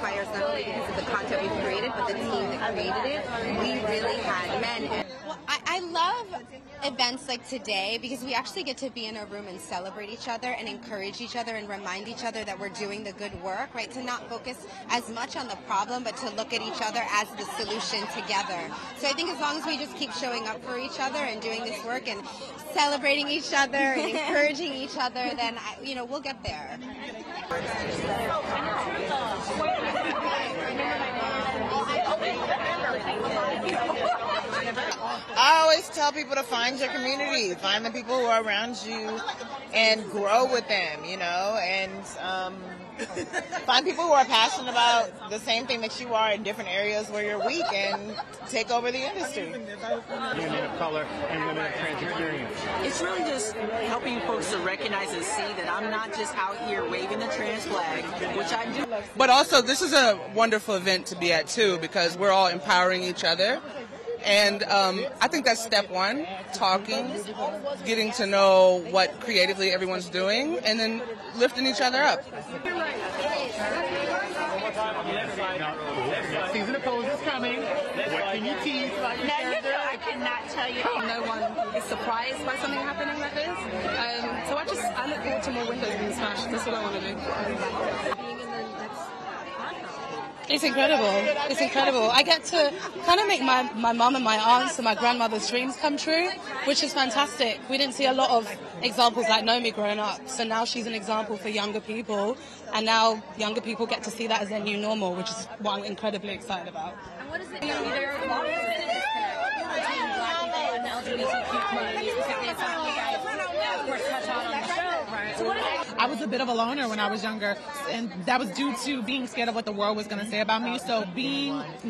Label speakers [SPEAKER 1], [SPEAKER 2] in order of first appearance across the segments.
[SPEAKER 1] inspires not only because of the content we've created, but the team that created it. We really had men.
[SPEAKER 2] Well, I love events like today because we actually get to be in a room and celebrate each other and encourage each other and remind each other that we're doing the good work, right? To not focus as much on the problem, but to look at each other as the solution together. So I think as long as we just keep showing up for each other and doing this work and celebrating each other and encouraging each other, then we'll get there.
[SPEAKER 3] I always tell people to find your community, find the people who are around you and grow with them, and find people who are passionate about the same thing that you are in different areas where you're weak and take over the industry.
[SPEAKER 4] Women of color and women of trans experience.
[SPEAKER 5] It's really just helping folks to recognize and see that I'm not just out here waving the trans flag, which I do.
[SPEAKER 6] But also, this is a wonderful event to be at, too, because we're all empowering each other. And I think that's step one, talking, getting to know what creatively everyone's doing, and then lifting each other up.
[SPEAKER 4] Season of Pose is coming. What can you tease about your character?
[SPEAKER 7] I cannot tell you. No one is surprised by something happening like this. So I look forward to more windows being smashed. That's what I want to do.
[SPEAKER 8] It's incredible. It's incredible. I get to kind of make my mum and my aunts and my grandmother's dreams come true, which is fantastic. We didn't see a lot of examples like Nomi growing up, so now she's an example for younger people, and now younger people get to see that as their new normal, which is what I'm incredibly excited about.
[SPEAKER 7] And what is it? There are a lot of disconnect between Black people and the LGBTQ community. Specifically, it's something you guys, of course, touch on the show, right? So what is it?
[SPEAKER 9] I was a bit of a loner when I was younger, and that was due to being scared of what the world was going to say about me. So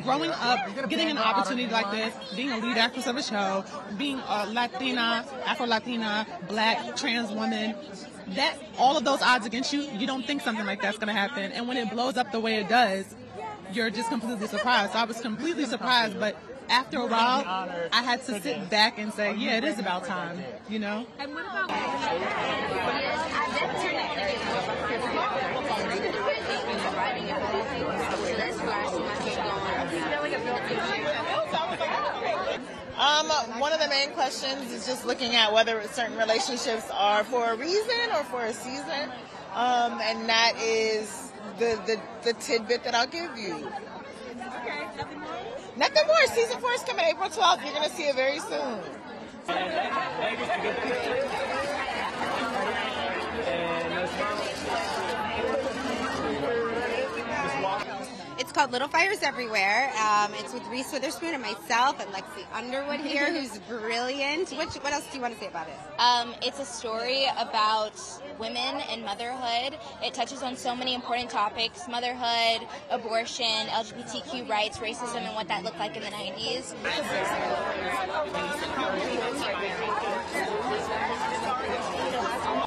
[SPEAKER 9] growing up, getting an opportunity like this, being a lead actress of a show, being a Latina, Afro-Latina, Black, trans woman, that all of those odds against you, you don't think something like that's going to happen. And when it blows up the way it does, you're just completely surprised. So I was completely surprised, but after a while, I had to sit back and say, yeah, it is about time, And
[SPEAKER 7] what about
[SPEAKER 3] one of the main questions is just looking at whether certain relationships are for a reason or for a season, and that is the tidbit that I'll give you. Nothing more. Season 4 is coming April 12th. You're going to see it very soon.
[SPEAKER 2] It's called Little Fires Everywhere. It's with Reese Witherspoon and myself and Lexi Underwood here, who's brilliant. What else do you want to say about it?
[SPEAKER 10] It's a story about women and motherhood. It touches on so many important topics: motherhood, abortion, LGBTQ rights, racism, and what that looked like in the 90s.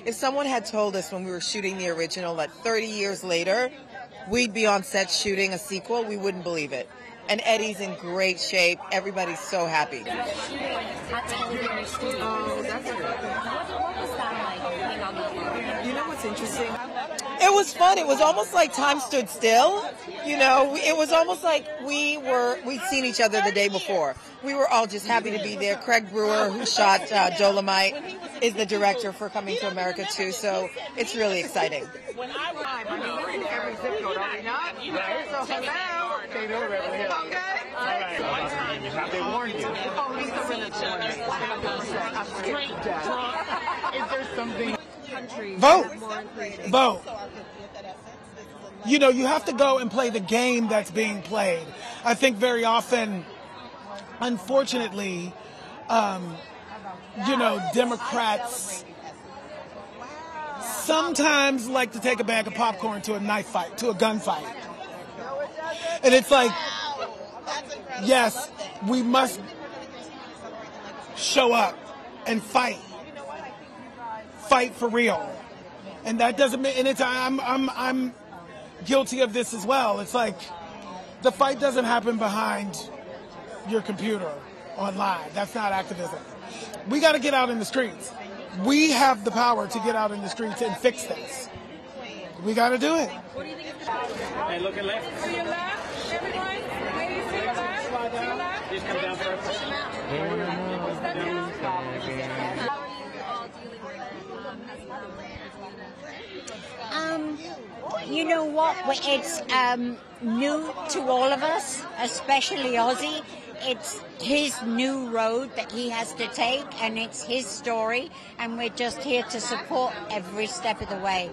[SPEAKER 11] If someone had told us when we were shooting the original that 30 years later we'd be on set shooting a sequel, we wouldn't believe it. And Eddie's in great shape. Everybody's so happy.
[SPEAKER 5] You know what's interesting?
[SPEAKER 11] It was fun. It was almost like time stood still. It was almost like we'd seen each other the day before. We were all just happy to be there. Craig Brewer, who shot Dolomite, is the director for Coming to America too. So it's really exciting.
[SPEAKER 5] When I was in every zip code, are we not? So hello.
[SPEAKER 4] They know Beverly Hills.
[SPEAKER 5] Okay.
[SPEAKER 4] All right. Have they warned you?
[SPEAKER 5] Oh, Lisa really
[SPEAKER 4] Straight drunk. Is there something?
[SPEAKER 12] Vote. You have to go and play the game that's being played. I think very often, unfortunately, Democrats sometimes like to take a bag of popcorn to a knife fight, to a gunfight. And it's like, yes, we must show up and fight for real. And that doesn't mean, and it's, I'm guilty of this as well. It's like, the fight doesn't happen behind your computer online. That's not activism. We got to get out in the streets. We have the power to get out in the streets and fix this. we got to do it.
[SPEAKER 4] Hey, looking left.
[SPEAKER 7] To your left, everyone. Ladies, to your left. To your left.
[SPEAKER 4] Just come down first.
[SPEAKER 7] Step down.
[SPEAKER 13] You know what? It's new to all of us, especially Ozzy. It's his new road that he has to take, and it's his story, and we're just here to support every step of the way.